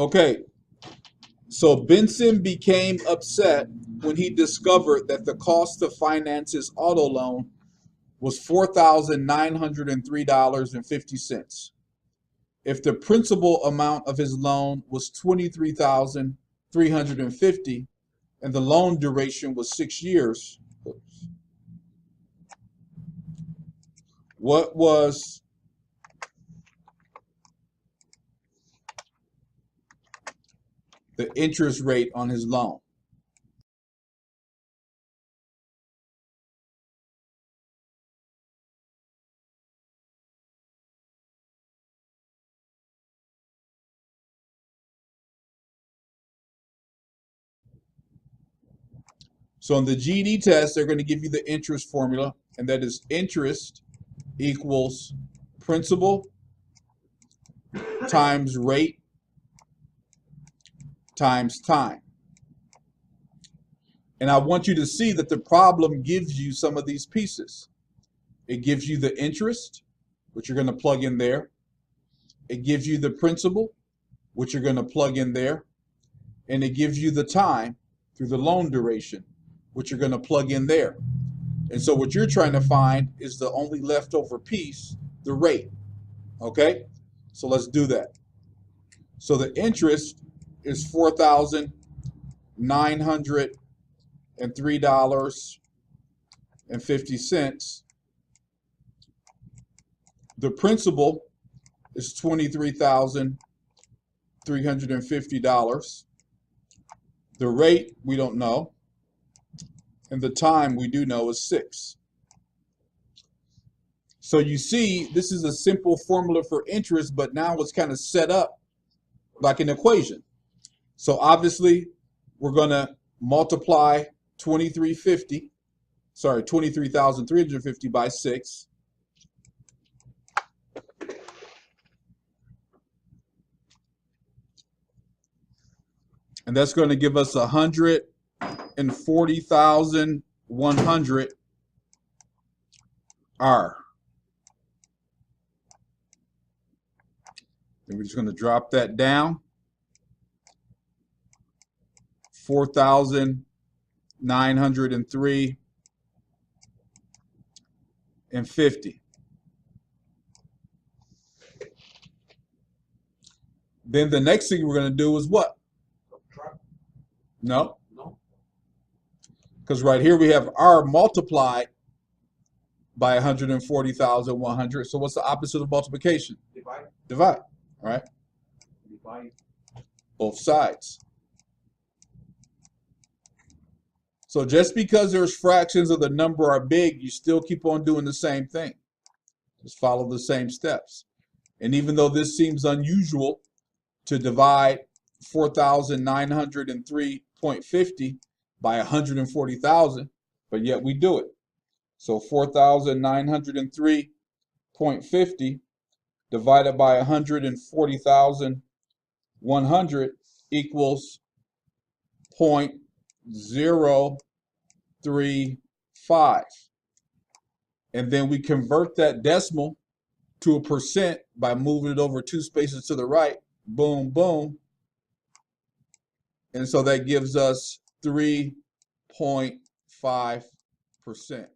Okay, so Benson became upset when he discovered that the cost to finance his auto loan was $4,903.50. If the principal amount of his loan was $23,350 and the loan duration was 6 years, what was the interest rate on his loan? So on the GED test, they're going to give you the interest formula, and that is interest equals principal times rate times time. And I want you to see that the problem gives you some of these pieces. It gives you the interest, which you're going to plug in there. It gives you the principal, which you're going to plug in there. And it gives you the time through the loan duration, which you're going to plug in there. And so what you're trying to find is the only leftover piece, the rate. Okay? So let's do that. So the interest is $4,903.50. The principal is $23,350. The rate we don't know. And the time we do know is 6. So you see, this is a simple formula for interest, but now it's kind of set up like an equation. So obviously, we're going to multiply 23,350 by 6. And that's going to give us 140,100 R. And we're just going to drop that down. 4,903.50. Then the next thing we're going to do is what? No. Because right here we have R multiplied by 140,100. So what's the opposite of multiplication? Divide. Divide. All right. Divide. Both sides. So just because there's fractions of the number are big, you still keep on doing the same thing. Just follow the same steps. And even though this seems unusual to divide 4,903.50 by 140,000, but yet we do it. So 4,903.50 divided by 140,100 equals 0.035. And then we convert that decimal to a percent by moving it over 2 spaces to the right. Boom, boom. And so that gives us 3.5%.